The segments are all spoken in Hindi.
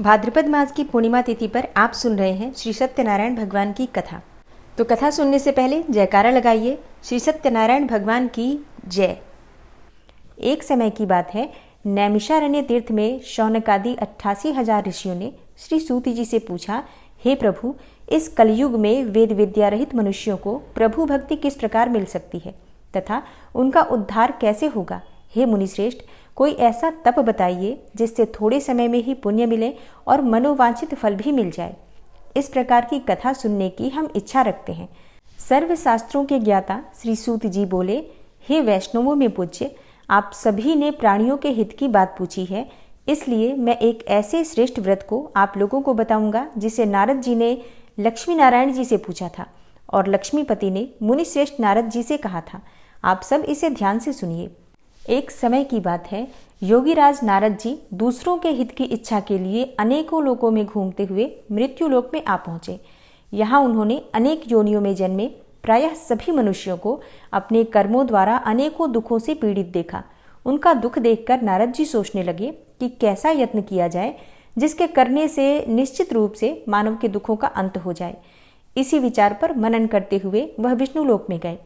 भाद्रपद मास की पूर्णिमा तिथि पर आप सुन रहे हैं श्री सत्यनारायण भगवान की कथा। तो कथा सुनने से पहले जयकारा लगाइए, श्री सत्यनारायण भगवान की जय। एक समय की बात है, नैमिषारण्य तीर्थ में शौनकादि 88,000 ऋषियों ने श्री सूत जी से पूछा, हे प्रभु, इस कलयुग में वेद विद्या रहित मनुष्यों को प्रभु भक्ति किस प्रकार मिल सकती है तथा उनका उद्धार कैसे होगा। हे मुनिश्रेष्ठ, कोई ऐसा तप बताइए जिससे थोड़े समय में ही पुण्य मिले और मनोवांछित फल भी मिल जाए। इस प्रकार की कथा सुनने की हम इच्छा रखते हैं। सर्व शास्त्रों के ज्ञाता श्री सूत जी बोले, हे वैष्णवों में पूज्य, आप सभी ने प्राणियों के हित की बात पूछी है, इसलिए मैं एक ऐसे श्रेष्ठ व्रत को आप लोगों को बताऊंगा जिसे नारद जी ने लक्ष्मी नारायण जी से पूछा था और लक्ष्मीपति ने मुनिश्रेष्ठ नारद जी से कहा था। आप सब इसे ध्यान से सुनिए। एक समय की बात है, योगीराज नारद जी दूसरों के हित की इच्छा के लिए अनेकों लोकों में घूमते हुए मृत्यु लोक में आ पहुंचे। यहाँ उन्होंने अनेक योनियों में जन्मे प्रायः सभी मनुष्यों को अपने कर्मों द्वारा अनेकों दुखों से पीड़ित देखा। उनका दुख देखकर नारद जी सोचने लगे कि कैसा यत्न किया जाए जिसके करने से निश्चित रूप से मानव के दुखों का अंत हो जाए। इसी विचार पर मनन करते हुए वह विष्णु लोक में गए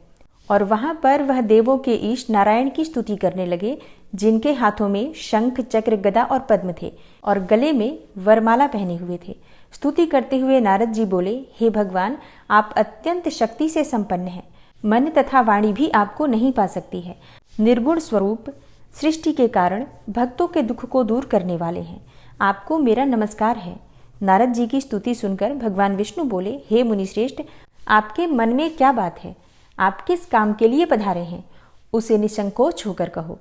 और वहां पर वह देवों के ईश नारायण की स्तुति करने लगे, जिनके हाथों में शंख, चक्र, गदा और पद्म थे और गले में वरमाला पहने हुए थे। स्तुति करते हुए नारद जी बोले, हे भगवान, आप अत्यंत शक्ति से संपन्न हैं। मन तथा वाणी भी आपको नहीं पा सकती है। निर्गुण स्वरूप, सृष्टि के कारण भक्तों के दुख को दूर करने वाले हैं। आपको मेरा नमस्कार है। नारद जी की स्तुति सुनकर भगवान विष्णु बोले, हे मुनिश्रेष्ठ, आपके मन में क्या बात है? आप किस काम के लिए पधारे हैं, उसे निसंकोच होकर कहो।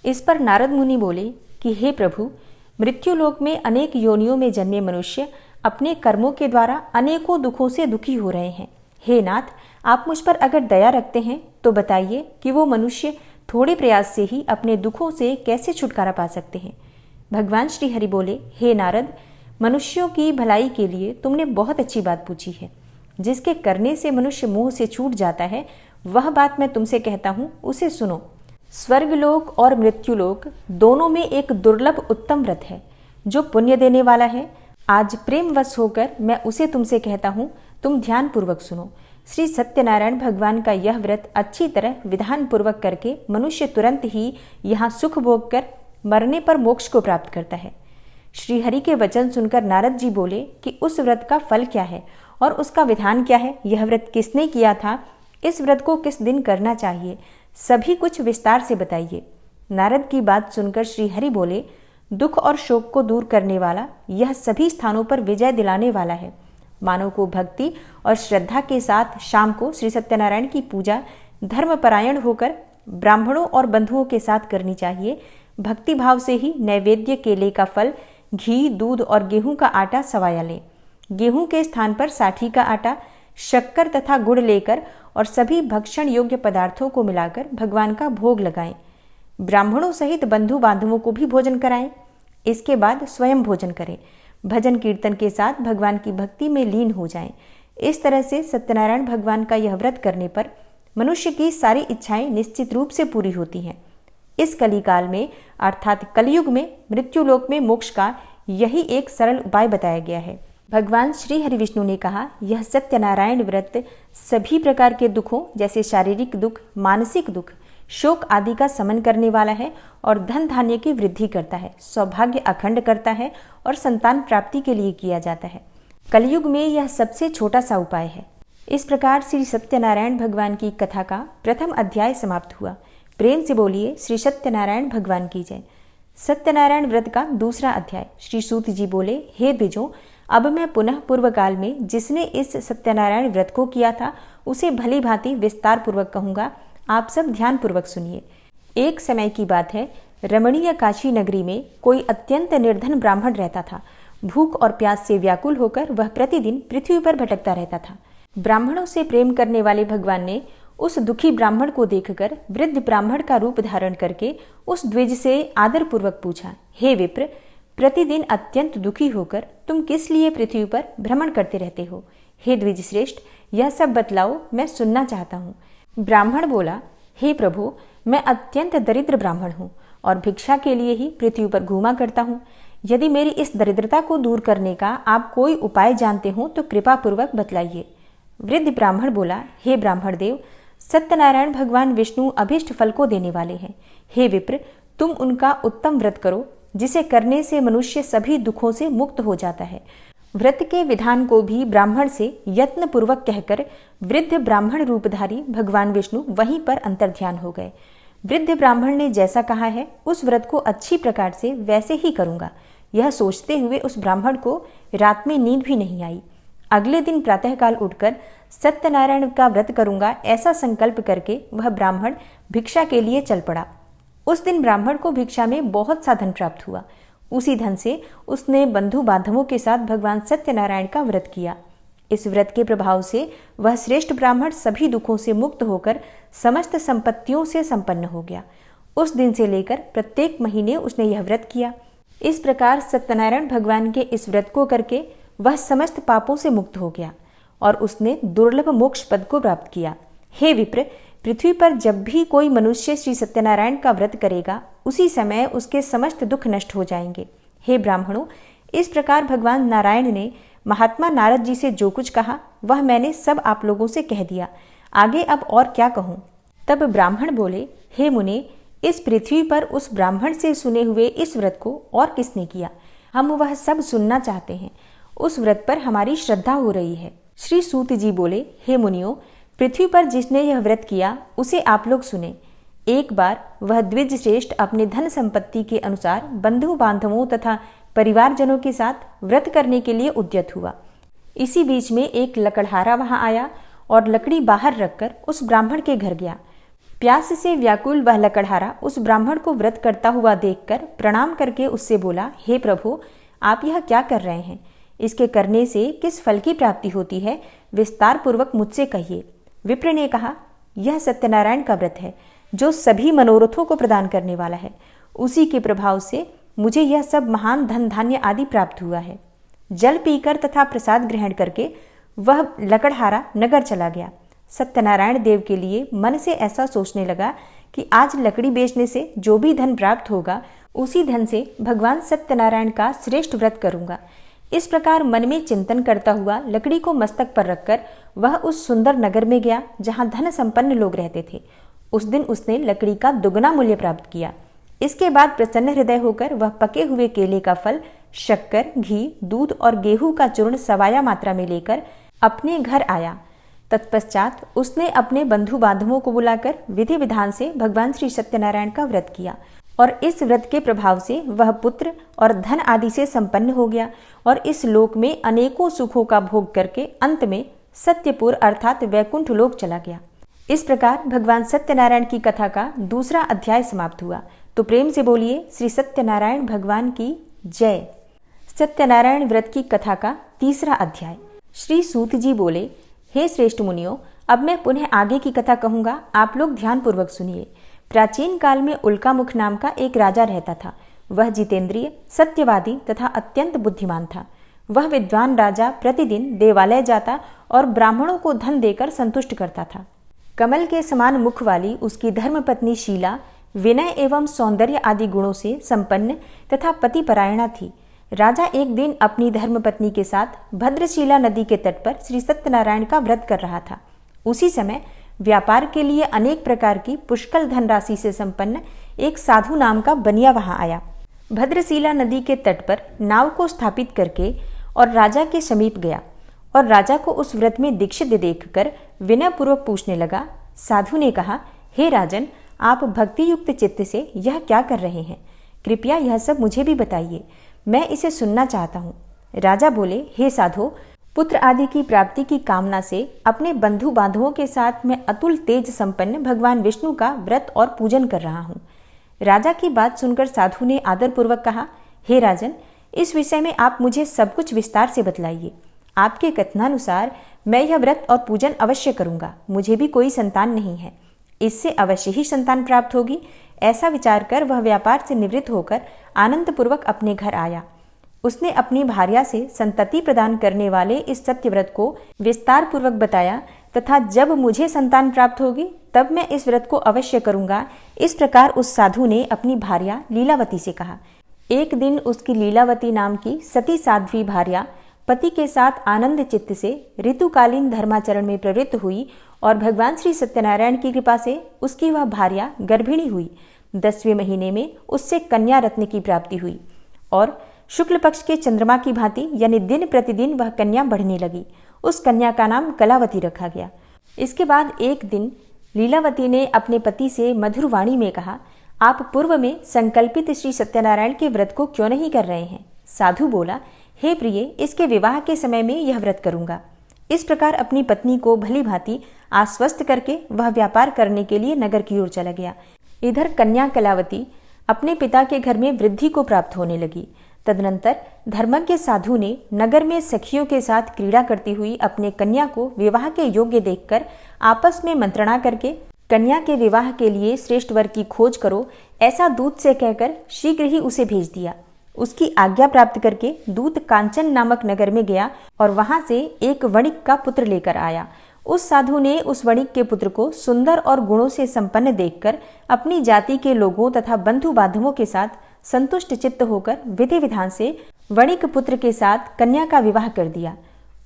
इस पर नारद मुनि बोले कि हे प्रभु, मृत्युलोक में अनेक योनियों में जन्मे मनुष्य अपने कर्मों के द्वारा अनेकों दुखों से दुखी हो रहे हैं। हे नाथ, आप मुझ पर अगर दया रखते हैं तो बताइए कि वो मनुष्य थोड़े प्रयास से ही अपने दुखों से कैसे छुटकारा पा सकते हैं। भगवान श्री हरि बोले, हे नारद, मनुष्यों की भलाई के लिए तुमने बहुत अच्छी बात पूछी है। जिसके करने से मनुष्य मोह से छूट जाता है, वह बात मैं तुमसे कहता हूं, उसे सुनो। स्वर्गलोक और मृत्युलोक दोनों में एक दुर्लभ उत्तम व्रत है जो पुण्य देने वाला है। आज प्रेमवश होकर मैं उसे तुमसे कहता हूं, तुम ध्यान पूर्वक सुनो। श्री सत्यनारायण भगवान का यह व्रत अच्छी तरह विधान पूर्वक करके मनुष्य तुरंत ही यहाँ सुख भोग कर मरने पर मोक्ष को प्राप्त करता है। श्री हरि के वचन सुनकर नारद जी बोले कि उस व्रत का फल क्या है और उसका विधान क्या है, यह व्रत किसने किया था, इस व्रत को किस दिन करना चाहिए, सभी कुछ विस्तार से बताइए। नारद की बात सुनकर श्री हरि बोले, दुख और शोक को दूर करने वाला, यह सभी स्थानों पर विजय दिलाने वाला है। मानव को भक्ति और श्रद्धा के साथ शाम को श्री सत्यनारायण की पूजा धर्मपरायण होकर ब्राह्मणों और बंधुओं के साथ करनी चाहिए। भक्ति भाव से ही नैवेद्य, केले का फल, घी, दूध और गेहूं का आटा सवाया लें। गेहूं के स्थान पर साठी का आटा, शक्कर तथा गुड़ लेकर और सभी भक्षण योग्य पदार्थों को मिलाकर भगवान का भोग लगाएं। ब्राह्मणों सहित बंधु बांधवों को भी भोजन कराएं। इसके बाद स्वयं भोजन करें। भजन कीर्तन के साथ भगवान की भक्ति में लीन हो जाएं। इस तरह से सत्यनारायण भगवान का यह व्रत करने पर मनुष्य की सारी इच्छाएं निश्चित रूप से पूरी होती हैं। इस कलिकाल में अर्थात कलयुग में मृत्युलोक में मोक्ष का यही एक सरल उपाय बताया गया है। भगवान श्री हरि विष्णु ने कहा, यह सत्यनारायण व्रत सभी प्रकार के दुखों जैसे शारीरिक दुख, मानसिक दुख, शोक आदि का समन करने वाला है और धन धान्य की वृद्धि करता है, सौभाग्य अखंड करता है और संतान प्राप्ति के लिए किया जाता है। कलयुग में यह सबसे छोटा सा उपाय है। इस प्रकार श्री सत्यनारायण भगवान की कथा का प्रथम अध्याय समाप्त हुआ। प्रेम से बोलिए श्री सत्यनारायण भगवान की जय। सत्यनारायण व्रत का दूसरा अध्याय। श्री सूत जी बोले, हे द्विजों, अब मैं पुनः पूर्व काल में जिसने इस सत्यनारायण व्रत को किया था उसे भली भांति विस्तार पूर्वक कहूंगा। आप सब ध्यान पूर्वक सुनिए। एक समय की बात है, रमणीय काशी नगरी में कोई अत्यंत निर्धन ब्राह्मण रहता था। भूख और प्यास से व्याकुल होकर वह प्रतिदिन पृथ्वी पर भटकता रहता था। ब्राह्मणों से प्रेम करने वाले भगवान ने उस दुखी ब्राह्मण को देखकर वृद्ध ब्राह्मण का रूप धारण करके उस द्विज से आदर पूर्वक पूछा, हे विप्र, प्रतिदिन अत्यंत दुखी होकर तुम किस लिए पृथ्वी पर भ्रमण करते रहते हो? हे द्विज श्रेष्ठ, यह सब बतलाओ, मैं सुनना चाहता हूँ। ब्राह्मण बोला, हे प्रभु, मैं अत्यंत दरिद्र ब्राह्मण हूँ और भिक्षा के लिए ही पृथ्वी पर घूमा करता हूँ। यदि मेरी इस दरिद्रता को दूर करने का आप कोई उपाय जानते हो तो कृपा पूर्वक बतलाइए। वृद्ध ब्राह्मण बोला, हे ब्राह्मण देव, सत्यनारायण भगवान विष्णु अभीष्ट फल को देने वाले हैं। हे विप्र, तुम उनका उत्तम व्रत करो, जिसे करने से मनुष्य सभी दुखों से मुक्त हो जाता है। व्रत के विधान को भी ब्राह्मण से यत्न पूर्वक कहकर वृद्ध ब्राह्मण रूपधारी भगवान विष्णु वहीं पर अंतर्ध्यान हो गए। वृद्ध ब्राह्मण ने जैसा कहा है उस व्रत को अच्छी प्रकार से वैसे ही करूंगा, यह सोचते हुए उस ब्राह्मण को रात में नींद भी नहीं आई। अगले दिन प्रातःकाल उठकर सत्यनारायण का व्रत करूंगा ऐसा संकल्प करके वह ब्राह्मण भिक्षा के लिए चल पड़ा। उस दिन ब्राह्मण को भिक्षा में बहुत सा धन प्राप्त हुआ। उसी धन से उसने बंधु बांधवों के साथ भगवान सत्यनारायण का व्रत किया। इस व्रत के प्रभाव से वह श्रेष्ठ ब्राह्मण सभी दुखों से मुक्त होकर समस्त संपत्तियों से संपन्न हो गया। उस दिन से लेकर प्रत्येक महीने उसने यह व्रत किया। इस प्रकार सत्यनारायण भगवान के इस व्रत को करके वह समस्त पापों से मुक्त हो गया और उसने दुर्लभ मोक्ष पद को प्राप्त किया। हे विप्र, पृथ्वी पर जब भी कोई मनुष्य श्री सत्यनारायण का व्रत करेगा उसी समय उसके समस्त दुख नष्ट हो जाएंगे। हे ब्राह्मणों, इस प्रकार भगवान नारायण ने महात्मा नारद जी से जो कुछ कहा वह मैंने सब आप लोगों से कह दिया। आगे अब और क्या कहूँ। तब ब्राह्मण बोले, हे मुने, इस पृथ्वी पर उस ब्राह्मण से सुने हुए इस व्रत को और किसने किया? हम वह सब सुनना चाहते हैं। उस व्रत पर हमारी श्रद्धा हो रही है। श्री सूत जी बोले, हे मुनियों, पृथ्वी पर जिसने यह व्रत किया उसे आप लोग सुने। एक बार वह द्विज श्रेष्ठ अपने धन संपत्ति के अनुसार बंधु बांधवों तथा परिवारजनों के साथ व्रत करने के लिए उद्यत हुआ। इसी बीच में एक लकड़हारा वहां आया और लकड़ी बाहर रखकर उस ब्राह्मण के घर गया। प्यास से व्याकुल वह लकड़हारा उस ब्राह्मण को व्रत करता हुआ देखकर प्रणाम करके उससे बोला, हे प्रभु, आप यह क्या कर रहे हैं? इसके करने से किस फल की प्राप्ति होती है, विस्तार पूर्वक मुझसे कहिए। विप्र ने कहा, यह सत्यनारायण का व्रत है जो सभी मनोरथों को प्रदान करने वाला है। उसी के प्रभाव से मुझे यह सब महान धन धान्य आदि प्राप्त हुआ है। जल पीकर तथा प्रसाद ग्रहण करके वह लकड़हारा नगर चला गया। सत्यनारायण देव के लिए मन से ऐसा सोचने लगा कि आज लकड़ी बेचने से जो भी धन प्राप्त होगा उसी धन से भगवान सत्यनारायण का श्रेष्ठ व्रत करूंगा। इस प्रकार मन में चिंतन करता हुआ लकड़ी को मस्तक पर रखकर वह उस सुंदर नगर में गया जहां धन संपन्न लोग रहते थे। उस दिन उसने लकड़ी का दुगना मूल्य प्राप्त किया। इसके बाद प्रसन्न हृदय होकर वह पके हुए केले का फल, शक्कर, घी, दूध और गेहूं का चूर्ण सवाया मात्रा में लेकर अपने घर आया। तत्पश्चात उसने अपने बंधु बांधवों को बुलाकर विधि विधान से भगवान श्री सत्यनारायण का व्रत किया और इस व्रत के प्रभाव से वह पुत्र और धन आदि से संपन्न हो गया और इस लोक में अनेकों सुखों का भोग करके अंत में सत्यपुर अर्थात वैकुंठ लोक चला गया। इस प्रकार भगवान सत्यनारायण की कथा का दूसरा अध्याय समाप्त हुआ। तो प्रेम से बोलिए श्री सत्यनारायण भगवान की जय। सत्यनारायण व्रत की कथा का तीसरा अध्याय। श्री सूत जी बोले, हे श्रेष्ठ मुनियों, अब मैं पुनः आगे की कथा कहूंगा, आप लोग ध्यान पूर्वक सुनिए। प्राचीन काल में उल्कामुख नाम का एक राजा रहता था। वह जितेंद्रिय, सत्यवादी तथा अत्यंत बुद्धिमान था। वह विद्वान राजा प्रतिदिन देवालय जाता और ब्राह्मणों को धन देकर संतुष्ट करता था। कमल के समान मुख वाली उसकी धर्मपत्नी शीला विनय एवं सौंदर्य आदि गुणों से संपन्न तथा पतिपरायणा थी। राजा एक दिन अपनी धर्मपत्नी के साथ भद्रशिला नदी के तट पर श्री सत्यनारायण का व्रत कर रहा था। उसी समय व्यापार के लिए अनेक प्रकार की पुष्कल धनराशि से संपन्न एक साधु नाम का बनिया वहां आया। भद्रशिला नदी के तट पर नाव को स्थापित करके और राजा के समीप गया और राजा को उस व्रत में दीक्षित देखकर विनयपूर्वक पूछने लगा। साधु ने कहा, हे राजन, आप भक्ति युक्त चित्त से यह क्या कर रहे हैं? कृपया यह सब मुझे भी बताइए, मैं इसे सुनना चाहता हूँ। राजा बोले, हे साधो, पुत्र आदि की प्राप्ति की कामना से अपने बंधु बांधवों के साथ मैं अतुल तेज संपन्न भगवान विष्णु का व्रत और पूजन कर रहा हूँ। राजा की बात सुनकर साधु ने आदरपूर्वक कहा, हे राजन, इस विषय में आप मुझे सब कुछ विस्तार से बतलाइए। आपके कथनानुसार मैं यह व्रत और पूजन अवश्य करूंगा। मुझे भी कोई संतान नहीं है, इससे अवश्य ही संतान प्राप्त होगी। ऐसा विचार कर वह व्यापार से निवृत्त होकर आनंद पूर्वक अपने घर आया। उसने अपनी भार्या से संतति प्रदान करने वाले इस सत्यव्रत को विस्तार पूर्वक बताया तथा जब मुझे संतान प्राप्त होगी तब मैं इस व्रत को अवश्य करूंगा। इस प्रकार उस साधु ने अपनी भार्या लीलावती से कहा। एक दिन उसकी लीलावती नाम की सती साध्वी भार्या पति के साथ आनंद चित्त से ऋतुकालीन धर्माचरण में प्रवृत्त हुई और भगवान श्री सत्यनारायण की कृपा से उसकी वह भार्या गर्भिणी हुई। 10वें महीने में उससे कन्या रत्न की प्राप्ति हुई और शुक्ल पक्ष के चंद्रमा की भांति यानी दिन प्रतिदिन वह कन्या बढ़ने लगी। उस कन्या का नाम कलावती रखा गया। इसके बाद एक दिन लीलावती ने अपने पति से मधुर वाणी में कहा, आप पूर्व में संकल्पित श्री सत्यनारायण के व्रत को क्यों नहीं कर रहे हैं? साधु बोला, हे प्रिय, इसके विवाह के समय में यह व्रत करूंगा। इस प्रकार अपनी पत्नी को भली भांति आश्वस्त करके वह व्यापार करने के लिए नगर की ओर चला गया। इधर कन्या कलावती अपने पिता के घर में वृद्धि को प्राप्त होने लगी। तदनंतर धर्मज्ञ साधु ने नगर में सखियों के साथ क्रीड़ा करती हुई अपने कन्या को विवाह के योग्य देखकर आपस में मंत्रणा करके कन्या के विवाह के लिए श्रेष्ठ वर की खोज करो ऐसा दूत से कहकर शीघ्र ही उसे भेज दिया। उसकी आज्ञा प्राप्त करके दूत कांचन नामक नगर में गया और वहां से एक वणिक का पुत्र लेकर आया। उस साधु ने उस वणिक के पुत्र को सुंदर और गुणों से संपन्न देखकर अपनी जाति के लोगों तथा बंधु बांधवों के साथ संतुष्ट चित्त होकर विधि विधान से वणिक पुत्र के साथ कन्या का विवाह कर दिया।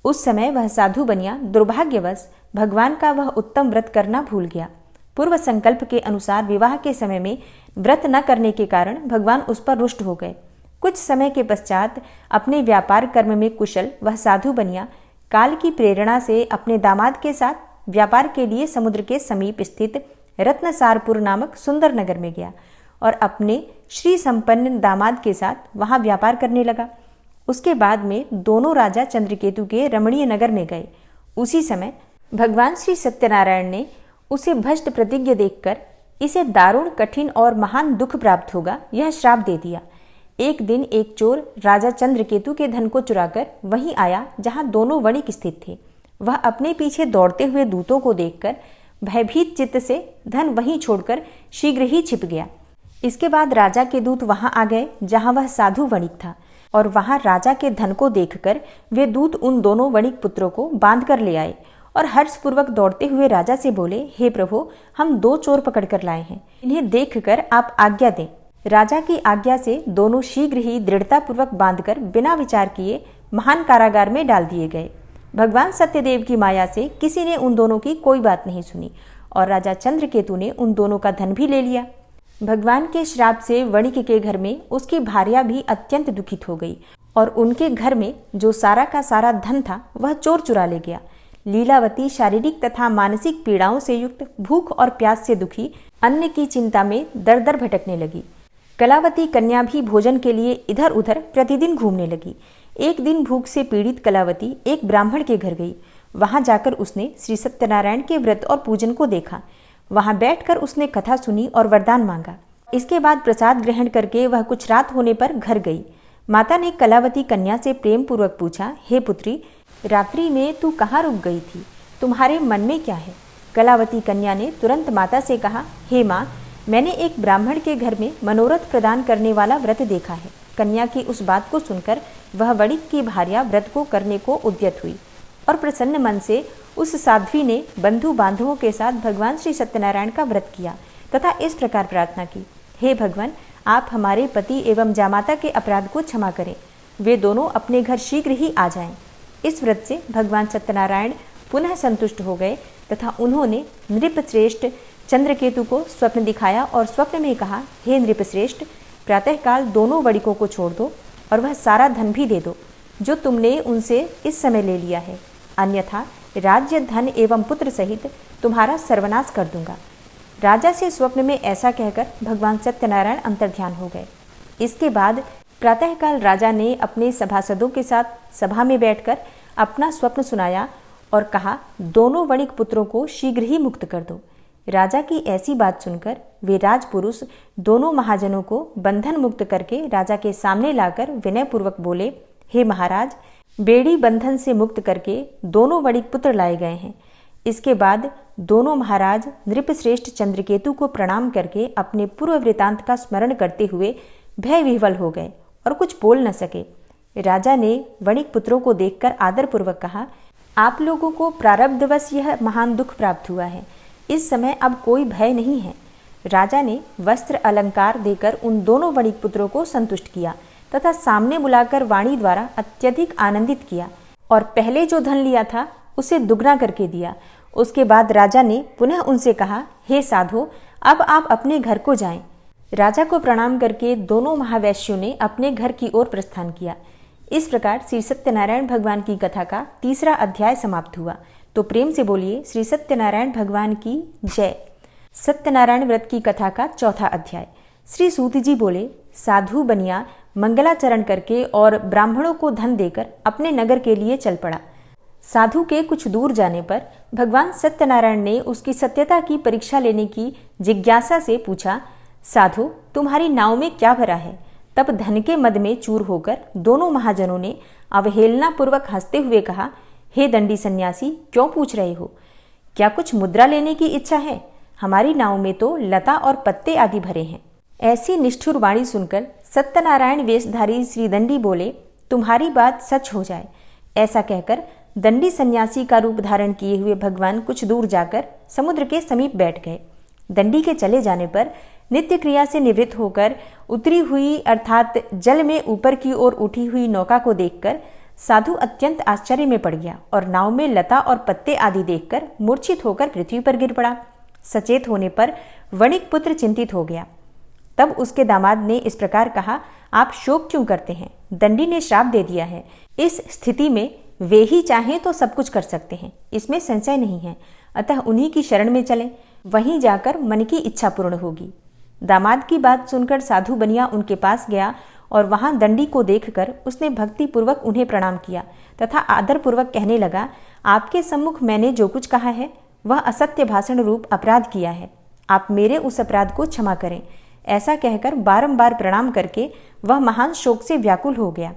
उस समय वह साधु बनिया दुर्भाग्यवश भगवान का वह उत्तम व्रत करना भूल गया। पूर्व संकल्प के अनुसार विवाह के समय में व्रत न करने के कारण भगवान उस पर रुष्ट हो गए। कुछ समय के पश्चात अपने व्यापार कर्म में कुशल वह साधु बनिया काल की प्रेरणा से अपने दामाद के साथ व्यापार के लिए समुद्र के समीप स्थित रत्नसारपुर नामक सुंदर नगर में गया और अपने श्री संपन्न दामाद के साथ वहां व्यापार करने लगा। उसके बाद में दोनों राजा चंद्रकेतु के रमणीय नगर में गए। उसी समय भगवान श्री सत्यनारायण ने उसे भ्रष्ट प्रतिज्ञ देखकर इसे दारुण कठिन और महान दुख प्राप्त होगा यह श्राप दे दिया। एक दिन एक चोर राजा चंद्रकेतु के धन को चुराकर वहीं आया जहां दोनों वणिक स्थित थे। वह अपने पीछे दौड़ते हुए दूतों को देखकर भयभीत चित्त से धन वहीं छोड़कर शीघ्र ही छिप गया। इसके बाद राजा के दूत वहां आ गए जहां वह साधु वणिक था और वहां राजा के धन को देखकर वे दूत उन दोनों वणिक पुत्रों को बांध कर ले आए और हर्षपूर्वक दौड़ते हुए राजा से बोले, हे प्रभु, हम 2 चोर पकड़ कर लाए हैं, इन्हें देखकर आप आज्ञा दें। राजा की आज्ञा से दोनों शीघ्र ही दृढ़तापूर्वक बांधकर बिना विचार किए महान कारागार में डाल दिए गए। भगवान सत्यदेव की माया से किसी ने उन दोनों की कोई बात नहीं सुनी और राजा चंद्रकेतु ने उन दोनों का धन भी ले लिया। भगवान के श्राप से वणिक के घर में उसकी भार्या भी अत्यंत दुखित हो गई और उनके घर में जो सारा का सारा धन था वह चोर चुरा ले गया। लीलावती शारीरिक तथा मानसिक पीड़ाओं से युक्त भूख और प्यास से दुखी अन्न की चिंता में दर दर भटकने लगी। कलावती कन्या भी भोजन के लिए इधर उधर प्रतिदिन घूमने लगी। एक दिन भूख से पीड़ित कलावती एक ब्राह्मण के घर गई। वहां जाकर उसने श्री सत्यनारायण के व्रत और पूजन को देखा। वहां बैठकर उसने कथा सुनी और वरदान मांगा। इसके बाद प्रसाद ग्रहण करके वह कुछ रात होने पर घर गई। माता ने कलावती कन्या से प्रेम पूर्वक पूछा, हे पुत्री, रात्रि में तू कहाँ रुक गई थी? तुम्हारे मन में क्या है? कलावती कन्या ने तुरंत माता से कहा, हे माँ, मैंने एक ब्राह्मण के घर में मनोरथ प्रदान करने वाला व्रत देखा है। कन्या की उस बात को सुनकर वह वणिक की भार्या व्रत को करने को उद्यत हुई और प्रसन्न मन से उस साध्वी ने बंधु बांधवों के साथ भगवान श्री सत्यनारायण का व्रत किया तथा इस प्रकार प्रार्थना की, हे भगवान, आप हमारे पति एवं जामाता के अपराध को क्षमा करें। वे दोनों अपने घर शीघ्र ही आ जाएं। इस व्रत से भगवान सत्यनारायण पुनः संतुष्ट हो गए तथा उन्होंने नृपश्रेष्ठ चंद्रकेतु को स्वप्न दिखाया और स्वप्न में कहा, हे नृपश्रेष्ठ, प्रातःकाल दोनों वणिकों को छोड़ दो और वह सारा धन भी दे दो जो तुमने उनसे इस समय ले लिया है, अन्यथा राज्य, धन एवं पुत्र सहित तुम्हारा सर्वनाश कर दूंगा। राजा से स्वप्न में ऐसा कहकर भगवान सत्यनारायण अंतर्ध्यान हो गए। इसके बाद प्रातःकाल राजा ने अपने सभासदों के साथ सभा में बैठकर अपना स्वप्न सुनाया और कहा, दोनों वणिक पुत्रों को शीघ्र ही मुक्त कर दो। राजा की ऐसी बात सुनकर वे राजपुरुष दोनों महाजनों को बंधन मुक्त करके राजा के सामने लाकर विनयपूर्वक बोले, हे महाराज, बेड़ी बंधन से मुक्त करके दोनों वणिक पुत्र लाए गए हैं। इसके बाद दोनों महाराज नृपश्रेष्ठ चंद्रकेतु को प्रणाम करके अपने पूर्व वृतांत का स्मरण करते हुए भय विह्वल हो गए और कुछ बोल न सके। राजा ने वणिक पुत्रों को देखकर आदरपूर्वक कहा, आप लोगों को प्रारब्धवश यह महान दुख प्राप्त हुआ है। इस समय अब कोई भय नहीं है। राजा ने वस्त्र अलंकार देकर उन दोनों वणिक पुत्रों को संतुष्ट किया तथा सामने बुलाकर वाणी द्वारा अत्यधिक आनंदित किया और पहले जो धन लिया था उसे दुगना करके दिया। उसके बाद राजा ने पुनः उनसे कहा, हे साधो, अब आप अपने घर को जाएं। राजा को प्रणाम करके दोनों महावैश्यों ने अपने घर की ओर प्रस्थान किया। इस प्रकार श्री सत्यनारायण भगवान की कथा का तीसरा अध्याय समाप्त हुआ। तो प्रेम से बोलिए श्री सत्यनारायण भगवान की जय। सत्यनारायण व्रत की कथा का चौथा अध्याय। श्री सूत जी बोले, साधु बनिया मंगलाचरण करके और ब्राह्मणों को धन देकर अपने नगर के लिए चल पड़ा। साधु के कुछ दूर जाने पर भगवान सत्यनारायण ने उसकी सत्यता की परीक्षा लेने की जिज्ञासा से पूछा, साधु, तुम्हारी नाव में क्या भरा है? तब धन के मद में चूर होकर दोनों महाजनों ने अवहेलना पूर्वक हंसते हुए कहा, हे दंडी सन्यासी, क्यों पूछ रहे हो? क्या कुछ मुद्रा लेने की इच्छा है? हमारी नाव में तो लता और पत्ते आदि भरे हैं। ऐसी निष्ठुर वाणी सुनकर सत्यनारायण वेशधारी श्री दंडी बोले, तुम्हारी बात सच हो जाए। ऐसा कहकर दंडी सन्यासी का रूप धारण किए हुए भगवान कुछ दूर जाकर समुद्र के समीप बैठ गए। दंडी के चले जाने पर नित्य क्रिया से निवृत्त होकर उतरी हुई अर्थात जल में ऊपर की ओर उठी हुई नौका को देखकर साधु अत्यंत आश्चर्य में पड़ गया और नाव में लता और पत्ते आदि देखकर मूर्छित होकर पृथ्वी पर गिर पड़ा। सचेत होने पर वणिक पुत्र चिंतित हो गया। तब उसके दामाद ने इस प्रकार कहा, आप शोक क्यों करते हैं? दंडी ने श्राप दे दिया है। इस स्थिति में वे ही चाहें तो सब कुछ कर सकते हैं, इसमें संशय नहीं है। अतः उन्हीं की शरण में चलें, वहीं जाकर मन की इच्छा पूर्ण होगी। दामाद की बात सुनकर साधु बनिया उनके पास गया और वहां दंडी को देखकर उसने भक्ति पूर्वक उन्हें प्रणाम किया तथा आदर पूर्वक कहने लगा, आपके सम्मुख मैंने जो कुछ कहा है वह असत्य भाषण रूप अपराध किया है। आप मेरे उस अपराध को क्षमा करें। ऐसा कहकर बारंबार प्रणाम करके वह महान शोक से व्याकुल हो गया।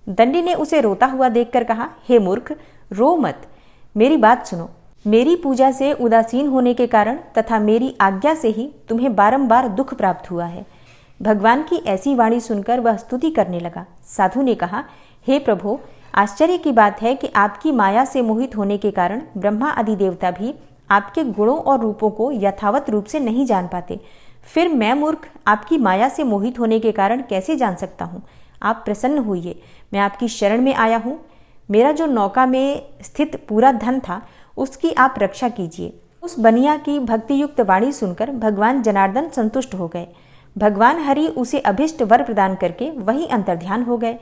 दंडी ने उसे रोता हुआ देखकर कहा, हे मूर्ख, रो मत, मेरी बात सुनो। मेरी पूजा से उदासीन होने के कारण तथा मेरी आज्ञा से ही तुम्हें बारंबार दुख प्राप्त हुआ है। भगवान की ऐसी वाणी सुनकर वह स्तुति करने लगा। साधु ने कहा, हे प्रभो, आश्चर्य की बात है कि आपकी माया से मोहित होने के कारण ब्रह्मा आदि देवता भी आपके गुणों और रूपों को यथावत रूप से नहीं जान पाते। फिर मैं मूर्ख आपकी माया से मोहित होने के कारण कैसे जान सकता हूँ? आप प्रसन्न होइए, मैं आपकी शरण में आया हूँ। मेरा जो नौका में स्थित पूरा धन था उसकी आप रक्षा कीजिए। उस बनिया की भक्तियुक्त वाणी सुनकर भगवान जनार्दन संतुष्ट हो गए। भगवान हरि उसे अभिष्ट वर प्रदान करके वहीं अंतर्ध्यान हो गए।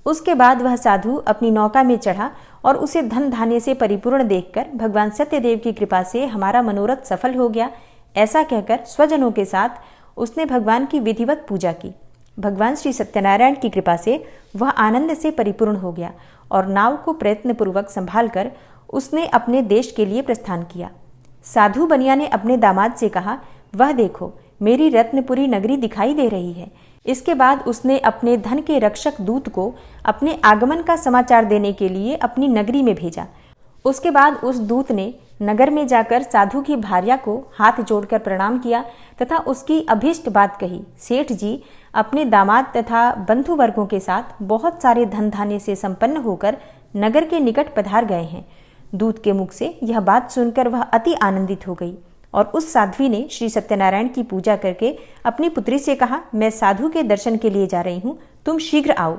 उसके बाद वह साधु अपनी नौका में चढ़ा और उसे धन धान्य से परिपूर्ण देखकर भगवान सत्यदेव की कृपा से हमारा मनोरथ सफल हो गया, ऐसा कहकर स्वजनों के साथ उसने भगवान की विधिवत पूजा की। भगवान श्री सत्यनारायण की कृपा से वह आनंद से परिपूर्ण हो गया और नाव को प्रयत्नपूर्वक संभाल कर उसने अपने देश के लिए प्रस्थान किया। साधु बनिया ने अपने दामाद से कहा, वह देखो, मेरी रत्नपुरी नगरी दिखाई दे रही है। इसके बाद उसने अपने धन के रक्षक दूत को अपने आगमन का समाचार देने के लिए अपनी नगरी में भेजा। उसके बाद उस दूत ने नगर में जाकर साधु की भार्या को हाथ जोड़कर प्रणाम किया तथा उसकी अभीष्ट बात कही। सेठ जी अपने दामाद तथा बंधु वर्गों के साथ बहुत सारे धन धान्य से संपन्न होकर नगर के निकट पधार गए हैं। दूत के मुख से यह बात सुनकर वह अति आनंदित हो गई और उस साध्वी ने श्री सत्यनारायण की पूजा करके अपनी पुत्री से कहा, मैं साधु के दर्शन के लिए जा रही हूँ, तुम शीघ्र आओ।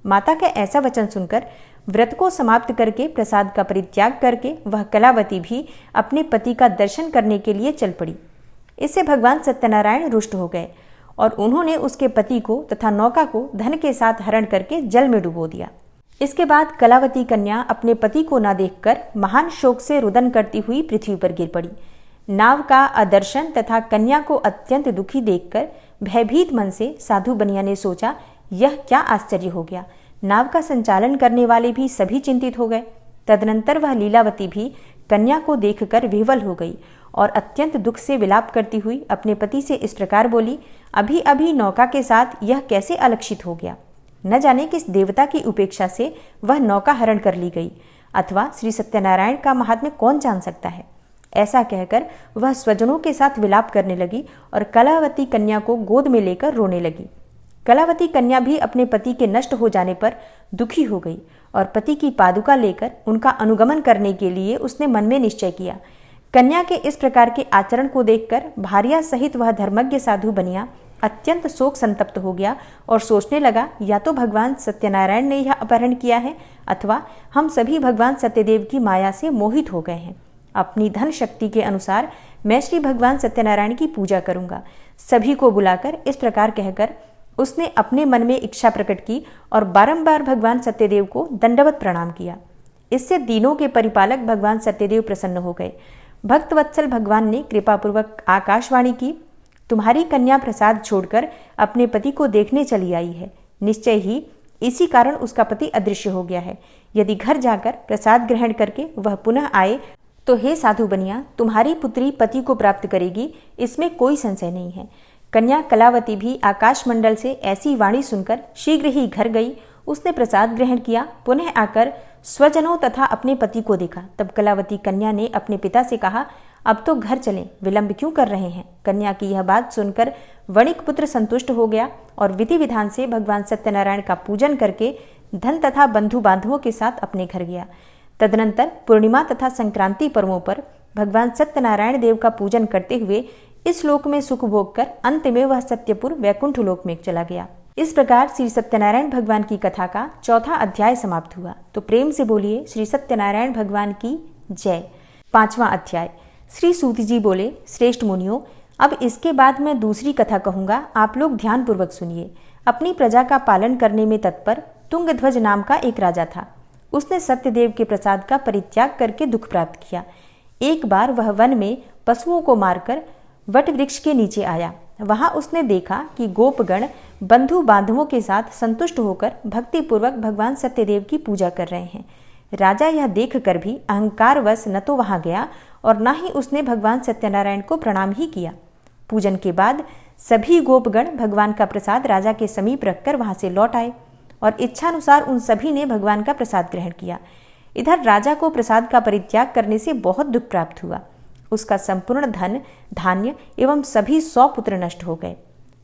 माता का ऐसा वचन सुनकर व्रत को समाप्त करके प्रसाद का परित्याग करके वह कलावती भी अपने पति का दर्शन करने के लिए चल पड़ी। इससे भगवान सत्यनारायण रुष्ट हो गए और उन्होंने उसके पति को तथा नौका को धन के साथ हरण करके जल में डुबो दिया। इसके बाद कलावती कन्या अपने पति को न देखकर महान शोक से रुदन करती हुई पृथ्वी पर गिर पड़ी। नाव का अदर्शन तथा कन्या को अत्यंत दुखी देखकर भयभीत मन से साधु बनिया ने सोचा, यह क्या आश्चर्य हो गया। नाव का संचालन करने वाले भी सभी चिंतित हो गए। तदनंतर वह लीलावती भी कन्या को देखकर विह्वल हो गई और अत्यंत दुख से विलाप करती हुई अपने पति से इस प्रकार बोली, अभी अभी नौका के साथ यह कैसे अलक्षित हो गया। न जाने किस देवता की उपेक्षा से वह नौका हरण कर ली गई, अथवा श्री सत्यनारायण का महात्म्य कौन जान सकता है। ऐसा कहकर वह स्वजनों के साथ विलाप करने लगी और कलावती कन्या को गोद में लेकर रोने लगी। कलावती कन्या भी अपने पति के नष्ट हो जाने पर दुखी हो गई और पति की पादुका लेकर उनका अनुगमन करने के लिए उसने मन में निश्चय किया। कन्या के इस प्रकार के आचरण को देखकर भार्या सहित वह धर्मज्ञ साधु बनिया अत्यंत शोक संतप्त हो गया और सोचने लगा, या तो भगवान सत्यनारायण ने यह अपहरण किया है अथवा हम सभी भगवान सत्यदेव की माया से मोहित हो गए हैं। अपनी धन शक्ति के अनुसार मैं श्री भगवान सत्यनारायण की पूजा करूंगा। सभी को बुलाकर इस प्रकार कहकर उसने अपने मन में इच्छा प्रकट की और बारंबार भगवान सत्यदेव को दंडवत प्रणाम किया। इससे दीनों के परिपालक भगवान सत्यदेव प्रसन्न हो गए। भक्तवत्सल भगवान ने कृपापूर्वक आकाशवाणी की, तुम्हारी कन्या प्रसाद छोड़कर अपने पति को देखने चली आई है। निश्चय ही इसी कारण उसका पति अदृश्य हो गया है। यदि घर जाकर प्रसाद ग्रहण करके वह पुनः आए तो हे साधु बनिया, तुम्हारी पुत्री पति को प्राप्त करेगी, इसमें कोई संशय नहीं है। कन्या कलावती भी आकाशमंडल से ऐसी वाणी सुनकर शीघ्र ही घर गई। उसने प्रसाद ग्रहण किया, पुनः आकर स्वजनों तथा अपने पति को देखा। तब कलावती कन्या ने अपने पिता से कहा, अब तो घर चलें, विलंब क्यों कर रहे हैं। कन्या की यह बात सुनकर वणिक पुत्र संतुष्ट हो गया और विधि विधान से भगवान सत्यनारायण का पूजन करके धन तथा बंधु बांधवों के साथ अपने घर गया। तदनंतर पूर्णिमा तथा संक्रांति पर्वों पर भगवान सत्यनारायण देव का पूजन करते हुए इस लोक में सुख भोग कर अंत में वह सत्यपुर वैकुंठ लोक में चला गया। इस प्रकार श्री सत्यनारायण भगवान की कथा का चौथा अध्याय समाप्त हुआ। तो प्रेम से बोलिए श्री सत्यनारायण भगवान की जय। 5वां अध्याय। श्री सूत जी बोले, श्रेष्ठ मुनियों, अब इसके बाद मैं दूसरी कथा कहूंगा, आप लोग ध्यान पूर्वक सुनिए। अपनी प्रजा का पालन करने में तत्पर तुंगध्वज नाम का एक राजा था। उसने सत्यदेव के प्रसाद का परित्याग करके दुख प्राप्त किया। एक बार वह वन में पशुओं को मारकर वट वृक्ष के नीचे आया। वहां उसने देखा कि गोपगण बंधु बांधवों के साथ संतुष्ट होकर भक्तिपूर्वक भगवान सत्यदेव की पूजा कर रहे हैं। राजा यह देखकर भी अहंकारवश न तो वहां गया और न ही उसने भगवान सत्यनारायण को प्रणाम ही किया। पूजन के बाद सभी गोपगण भगवान का प्रसाद राजा के समीप रखकर वहां से लौट आए और इच्छानुसार उन सभी ने भगवान का प्रसाद ग्रहण किया। इधर राजा को प्रसाद का परित्याग करने से बहुत दुख प्राप्त हुआ। उसका संपूर्ण धन, धान्य एवं सभी 100 पुत्र नष्ट हो गए।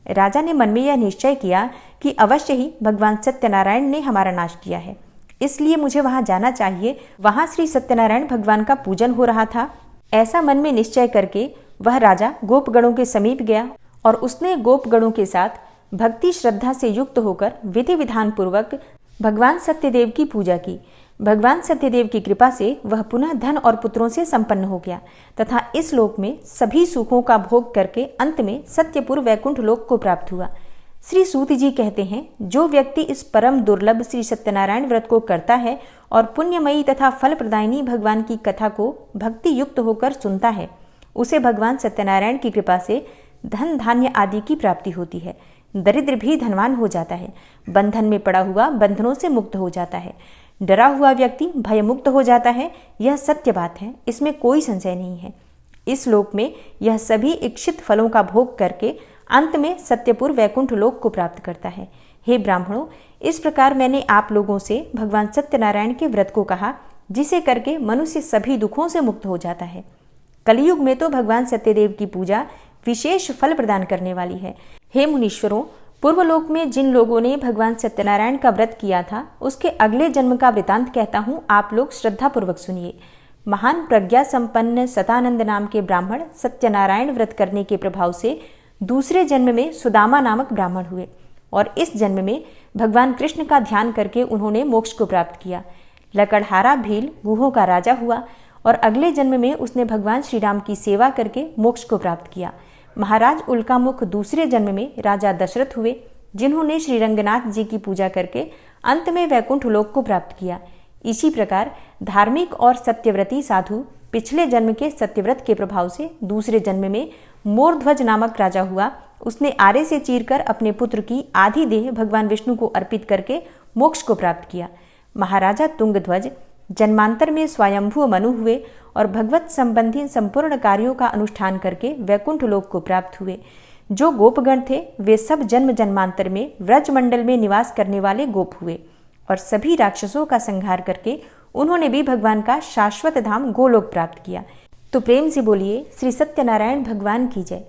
राजा ने मन में यह निश्चय किया कि अवश्य ही भगवान सत्यनारायण ने हमारा नाश किया है, इसलिए मुझे वहां जाना चाहिए। वहां श्री सत्यनारायण भगवान का पूजन हो रहा था। ऐसा मन में निश्चय करके वह राजा गोपगणों के समीप गया और उसने गोपगणों के साथ भक्ति श्रद्धा से युक्त होकर विधि विधान पूर्वक भगवान सत्यदेव की पूजा की। भगवान सत्यदेव की कृपा से वह पुनः धन और पुत्रों से संपन्न हो गया तथा इस लोक में सभी सुखों का भोग करके अंत में सत्यपुर वैकुंठ लोक को प्राप्त हुआ। श्री सूत जी कहते हैं, जो व्यक्ति इस परम दुर्लभ श्री सत्यनारायण व्रत को करता है और पुण्यमयी तथा फल प्रदायिनी भगवान की कथा को भक्ति युक्त होकर सुनता है, उसे भगवान सत्यनारायण की कृपा से धन धान्य आदि की प्राप्ति होती है। दरिद्र भी धनवान हो जाता है। बंधन में पड़ा हुआ बंधनों से मुक्त हो जाता है। डरा हुआ व्यक्ति भयमुक्त हो जाता है। यह सत्य बात है, इसमें कोई संशय नहीं है। इस लोक में यह सभी इच्छित फलों का भोग करके अंत में सत्यपुर वैकुंठ लोक को प्राप्त करता है। हे ब्राह्मणों, इस प्रकार मैंने आप लोगों से भगवान सत्यनारायण के व्रत को कहा, जिसे करके मनुष्य सभी दुखों से मुक्त हो जाता है। कलयुग में तो भगवान सत्यदेव की पूजा विशेष फल प्रदान करने वाली है। हे मुनीश्वरों, पूर्वलोक में जिन लोगों ने भगवान सत्यनारायण का व्रत किया था, उसके अगले जन्म का वृतांत कहता हूँ, आप लोग श्रद्धा पूर्वक सुनिए। महान प्रज्ञा संपन्न सतानंद नाम के ब्राह्मण सत्यनारायण व्रत करने के प्रभाव से दूसरे जन्म में सुदामा नामक ब्राह्मण हुए और इस जन्म में भगवान कृष्ण का ध्यान करके उन्होंने मोक्ष को प्राप्त किया। लकड़हारा भील गुहों का राजा हुआ और अगले जन्म में उसने भगवान श्री राम की सेवा करके मोक्ष को प्राप्त किया। महाराज उल्कामुख दूसरे जन्म में राजा दशरथ हुए, जिन्होंने श्री रंगनाथ जी की पूजा करके अंत में वैकुंठ लोक को प्राप्त किया। इसी प्रकार धार्मिक और सत्यव्रती साधु पिछले जन्म के सत्यव्रत के प्रभाव से दूसरे जन्म में मोरध्वज नामक राजा हुआ। उसने आरे से चीरकर अपने पुत्र की आधी देह भगवान विष्णु को अर्पित करके मोक्ष को प्राप्त किया। महाराजा तुंगध्वज जन्मांतर में स्वयंभू मनु हुए और भगवत संबंधी संपूर्ण कार्यों का अनुष्ठान करके वैकुंठ लोक को प्राप्त हुए। जो गोपगण थे वे सब जन्म जन्मांतर में व्रजमंडल में निवास करने वाले गोप हुए और सभी राक्षसों का संहार करके उन्होंने भी भगवान का शाश्वत धाम गोलोक प्राप्त किया। तो प्रेम से बोलिए श्री सत्यनारायण भगवान की जय।